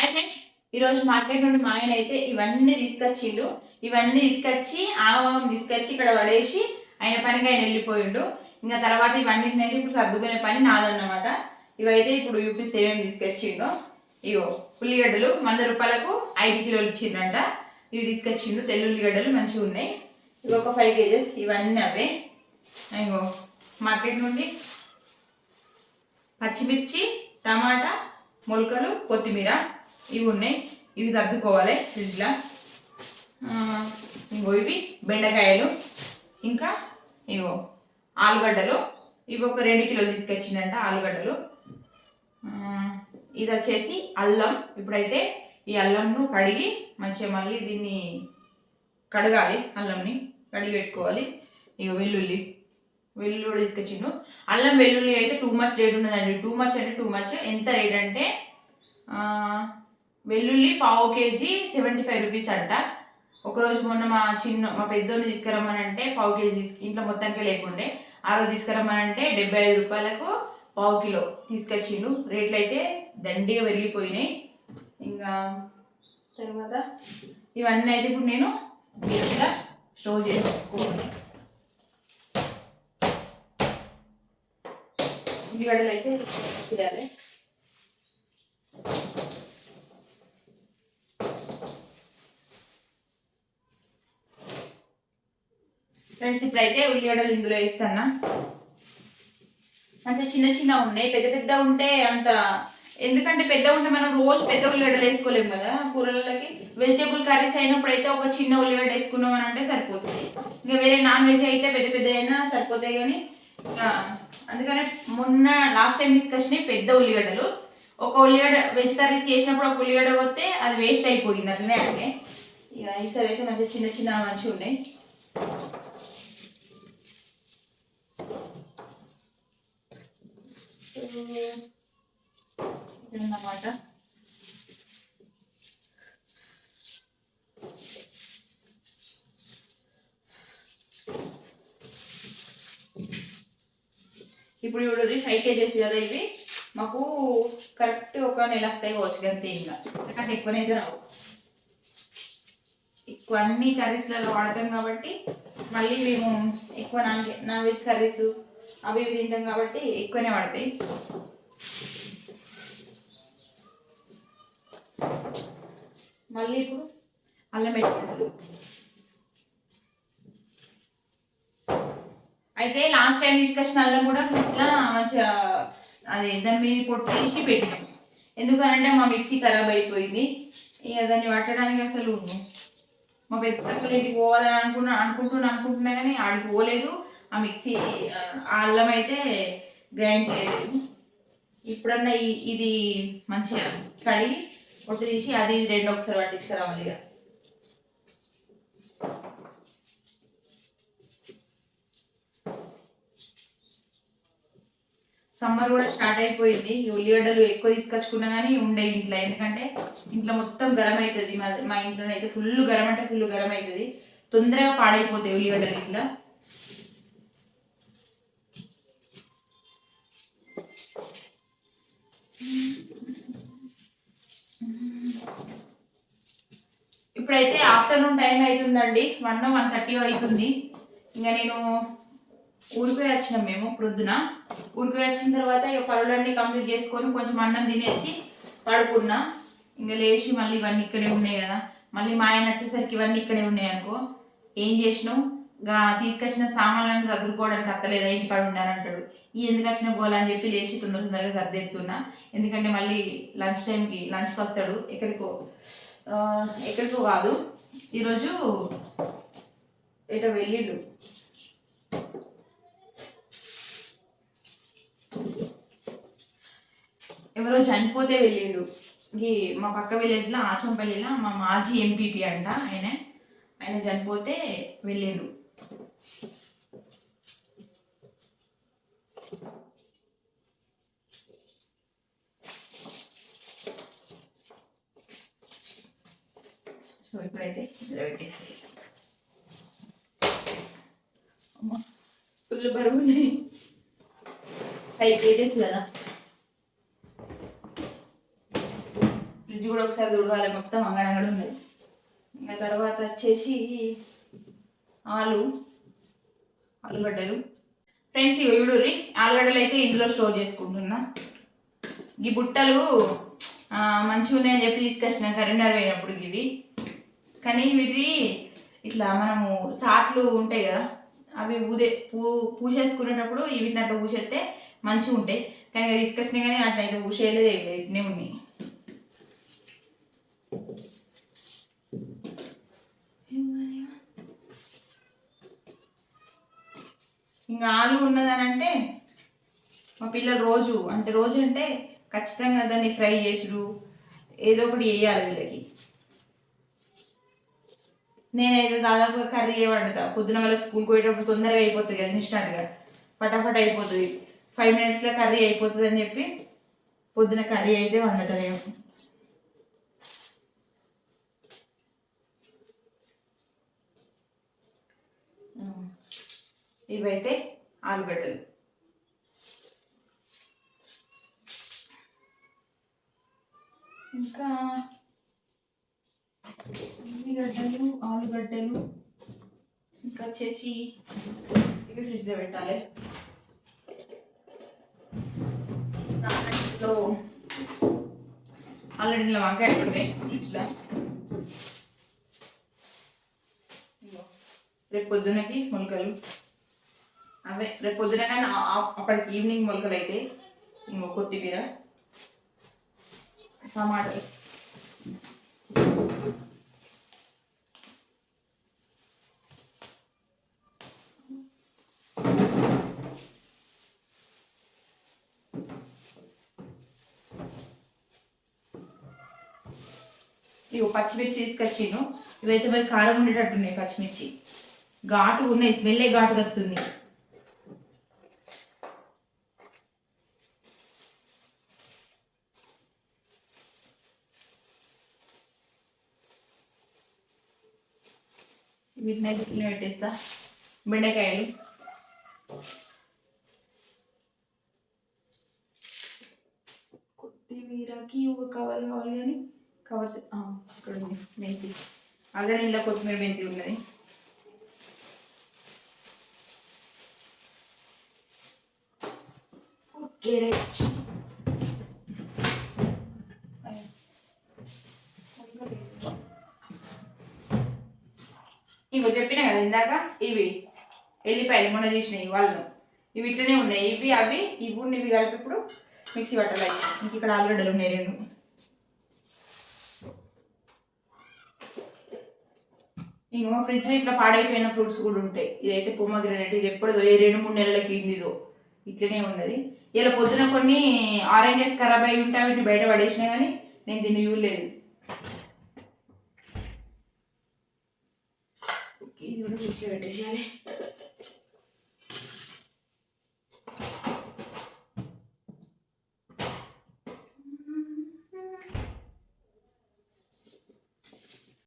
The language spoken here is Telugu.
హాయ్ ఫ్రెండ్స్, ఈరోజు మార్కెట్ నుండి మా ఆయన అయితే ఇవన్నీ తీసుకొచ్చిండు. ఇవన్నీ తీసుకొచ్చి ఆగమగం తీసుకొచ్చి ఇక్కడ పడేసి ఆయన పనికి ఆయన వెళ్ళిపోయిండు. ఇంకా తర్వాత ఇవన్నిటిని అయితే ఇప్పుడు సర్దుకునే పని నాదన్నమాట. ఇవైతే ఇప్పుడు యూపీస్ ఏమేమి తీసుకొచ్చిండు. ఇగో ఉల్లిగడ్డలు 100 రూపాయలకు 5 కిలోలు ఇచ్చిండంట. ఇవి తీసుకొచ్చిండు. తెల్ల ఉల్లిగడ్డలు మంచిగా ఉన్నాయి. ఇవి ఒక 5 కేజెస్. ఇవన్నీ అవే. ఇగో మార్కెట్ నుండి పచ్చిమిర్చి, టమాటా, మొలకలు, కొత్తిమీర ఇవి ఉన్నాయి. ఇవి సర్దుకోవాలి ఫ్రిడ్జ్లో. ఇంకో ఇవి బెండకాయలు, ఇంకా ఇగో ఆలుగడ్డలు. ఇవి ఒక 2 కిలోలు తీసుకొచ్చిందంట ఆలుగడ్డలు. ఇది వచ్చేసి అల్లం. ఇప్పుడైతే ఈ అల్లంను కడిగి మంచిగా మళ్ళీ దీన్ని కడగాలి. అల్లంని కడిగి పెట్టుకోవాలి. ఇక వెల్లుల్లి కూడా తీసుకొచ్చిండు. అల్లం వెల్లుల్లి అయితే టూ మచ్ రేట్ ఉన్నదండి. టూ మచ్ అంటే టూ మచ్. ఎంత రేట్ అంటే వెల్లుల్లి పావు కేజీ 75 రూపీస్ అంట. ఒకరోజు మొన్న మా పెద్దోని తీసుకురమ్మనంటే పావు కేజీ ఇంట్లో మొత్తానికి లేకుండే ఆ రోజు తీసుకురమ్మనంటే 75 రూపాయలకు పావు కిలో తీసుకొచ్చిండు. రేట్లు అయితే దండిగా పెరిగిపోయినాయి. ఇంకా తర్వాత ఇవన్నీ అయితే ఇప్పుడు నేను నీట్గా స్టోర్ చేసుకోవాలి. ఉల్లిగడ్డలు అయితే చేయాలి. ఫ్రెండ్స్, ఇప్పుడైతే ఉల్లిగడ్డలు ఇందులో వేస్తాను. మంచిగా చిన్న చిన్న ఉన్నాయి. పెద్ద పెద్ద ఉంటే అంత, ఎందుకంటే పెద్ద ఉంటే మనం రోజు పెద్ద ఉల్లిగడ్డలు వేసుకోలేము కదా కూరలకి. వెజిటేబుల్ కర్రీస్ అయినప్పుడు అయితే ఒక చిన్న ఉల్లిగడ్డ వేసుకున్నాం అని అంటే సరిపోతుంది. ఇంకా వేరే నాన్ వెజ్ అయితే పెద్ద పెద్ద అయినా సరిపోతాయి. కానీ అందుకని మొన్న లాస్ట్ టైం తీసుకొచ్చినాయి పెద్ద ఉల్లిగడ్డలు. ఒక ఉల్లిగడ్డ వెజ్ కర్రీస్ చేసినప్పుడు ఒక ఉల్లిగడ్డ పోతే అది వేస్ట్ అయిపోయింది. అట్లనే అంటే ఇక ఈసారి అయితే మంచిగా చిన్న చిన్న మంచిగా ఉన్నాయి. అన్నమాట. ఇప్పుడు చూడండి 5 కేజెస్ కదా ఇవి. మాకు కరెక్ట్ ఒక నెల వస్తాయి కావచ్చు అంతే. ఇంకా ఎందుకంటే ఎక్కువనైతే రావు. ఎక్కువ అన్ని కర్రీస్లలో వాడతాం కాబట్టి, మళ్ళీ మేము ఎక్కువ నాన్ వెజ్ కర్రీస్ అవి ఇవి తింటాం కాబట్టి ఎక్కువనే పడతాయి. మళ్ళీ ఇప్పుడు అల్లం వెల్లుల్లి అయితే లాస్ట్ టైం తీసుకొచ్చిన అల్లం కూడా ఫ్రిడ్జ్లో మంచిగా అది దాని మీద పొట్టు తీసి పెట్టినాం. ఎందుకనంటే మా మిక్సీ ఖరాబ్ అయిపోయింది. ఇక దాన్ని పట్టడానికి అసలు మా పెద్దక్కలు ఇంటికి పోవాలని అనుకుంటున్నా కానీ ఆడికి పోలేదు. ఆ మిక్సీ ఆ అల్లం అయితే గ్రైండ్ చేయలేదు. ఇప్పుడన్నా ఇది మంచిగా కడిగి పొట్టు తీసి అది 2 ఒకసారి పట్టించుకురావాలి. ఇక సమ్మర్ కూడా స్టార్ట్ అయిపోయింది. ఉల్లిగడ్డలు ఎక్కువ తీసుకొచ్చుకున్నా కానీ ఉండే ఇంట్లో. ఎందుకంటే ఇంట్లో మొత్తం గరం అవుతుంది. మా ఇంట్లో అయితే ఫుల్ గరం అంటే ఫుల్ గరం అవుతుంది. తొందరగా పాడైపోతాయి ఉల్లిగడ్డలు ఇట్లా. ఇప్పుడైతే ఆఫ్టర్నూన్ టైం అవుతుందండి. 1:30 అవుతుంది. ఇంకా నేను ఊరికి వచ్చినాం. మేము ప్రొద్దున ఊరికి వచ్చిన తర్వాత ఇక పనులన్నీ కంప్లీట్ చేసుకొని కొంచెం అన్నం తినేసి పడుకున్నా. ఇంకా లేచి మళ్ళీ ఇవన్నీ ఇక్కడే ఉన్నాయి కదా, మళ్ళీ మా ఆయన వచ్చేసరికి ఇవన్నీ ఇక్కడే ఉన్నాయి అనుకో, ఏం చేసినాం తీసుకొచ్చిన సామాన్లను చదువుకోవడానికి అత్తలేదా ఇంటికాడ ఉన్నానంటాడు. ఈ ఎందుకు వచ్చిన పోలా అని చెప్పి లేచి తొందరగా సర్దెత్తున్నా. ఎందుకంటే మళ్ళీ లంచ్ టైంకి లంచ్కి వస్తాడు. ఎక్కడికో కాదు, ఈరోజు ఎటో వెళ్ళిండు. ఎవరో చనిపోతే వెళ్ళిండు. మా పక్క విలేజ్లో ఆచంపల్లిలో మా మాజీ ఎంపీపీ అంట ఆయన చనిపోతే వెళ్ళిండు. సో ఇప్పుడైతే ఇందులో పెట్టేస్తాయి. ఫుల్ బరువు ఉన్నాయి. 5 కేజెస్ కదా. ఫ్రిడ్జ్ కూడా ఒకసారి తుడవాలి, మొత్తం అంగడంగడు ఉన్నది. ఇంకా తర్వాత వచ్చేసి ఆలుగడ్డలు ఫ్రెండ్స్, ఇవి చూడుర్రి. ఆలుగడ్డలు అయితే ఇందులో స్టోర్ చేసుకుంటున్నా. ఈ బుట్టలు మంచిగా ఉన్నాయని చెప్పి తీసుకొచ్చినాం కరీంనగర్ పోయినప్పుడు ఇవి. కానీ వీటి ఇట్లా మనము సాట్లు ఉంటాయి కదా, అవి పూసేసుకునేటప్పుడు వీటిని అట్లా పూసేస్తే మంచిగా ఉంటాయి. కానీ ఇక తీసుకొచ్చినాయి కానీ అట్లా అయితే పూసేయలేదు, ఇట్నే ఉన్నాయి. ఇంకా ఆలు ఉన్నదని అంటే మా పిల్లలు రోజు అంటే ఖచ్చితంగా దాన్ని ఫ్రై చేసుడు ఏదో ఒకటి వేయాలి వీళ్ళకి. నేనైతే దాదాపుగా కర్రీ వండుతా. పొద్దున వాళ్ళకి స్కూల్కి పోయేటప్పుడు తొందరగా అయిపోతుంది కదా, ఇన్స్టాంట్గా ఫటాఫట్ అయిపోతుంది, 5 minutesలో కర్రీ అయిపోతుంది అని చెప్పి పొద్దున కర్రీ అయితే వండుతా నేను. ఇవైతే ఆలుగడ్డలు. ఇంకా ఉల్లిగడ్డలు, ఆలుగడ్డలు, ఇంకా వచ్చేసి ఇవి ఫ్రిడ్జ్లో పెట్టాలి. ఆల్రెడీ ఇలా వంకాయ పెడతాయి ఫ్రిడ్జ్లో. రేపు పొద్దునకి మొలకలు అవే, రేపు పొద్దున కానీ అప్పటికి ఈవినింగ్ మొలకలు అయితే ఇంకో కొత్తిమీర, టమాటాలు. ఇవి పచ్చిమిర్చి తీసుకొచ్చాను. ఇవైతే మరి కారం ఉండేటట్టున్నాయి పచ్చిమిర్చి, ఘాటు ఉన్నాయి, స్మెల్లే ఘాటు కత్తుంది. వీటిని అయితే ఇట్లా పెట్టేస్తా. బెండకాయలు, కొత్తిమీరకి ఒక కవర్ కావాలి కానీ కవర్స్ ఇక్కడ ఉంది. మెంతి ఆల్రెడీ ఇలా కొత్తిమీర మెంతి ఉన్నది. Okay right. ఇవి చెప్పినా కదా ఇందాక, ఇవి ఎల్లిపాయలు మొన్న తీసినాయి వాళ్ళు, ఇవి ఇట్లనే ఉన్నాయి. ఇవి అవి ఇవి కలిపి ఇప్పుడు మిక్సీ పట్టాలి. ఇంక ఇక్కడ ఆలుగడ్డలు ఉన్నాయి 2. ఇంక మా ఫ్రిడ్జ్లో ఇట్లా పాడైపోయిన ఫ్రూట్స్ కూడా ఉంటాయి. ఇదైతే పొమ్మగ్రనేట్, ఇది ఎప్పుడో 2-3 నెలలకి ఇదిదో ఇట్లనే ఉన్నది. ఇలా పొద్దున కొన్ని ఆరెంజెస్ ఖరాబ్ అయి ఉంటే వీటిని బయట పడేసినా కానీ నేను దీన్ని చూడలేదు. ఇది కూడా ఫ్రిడ్జ్లో పెట్టేసేయాలి.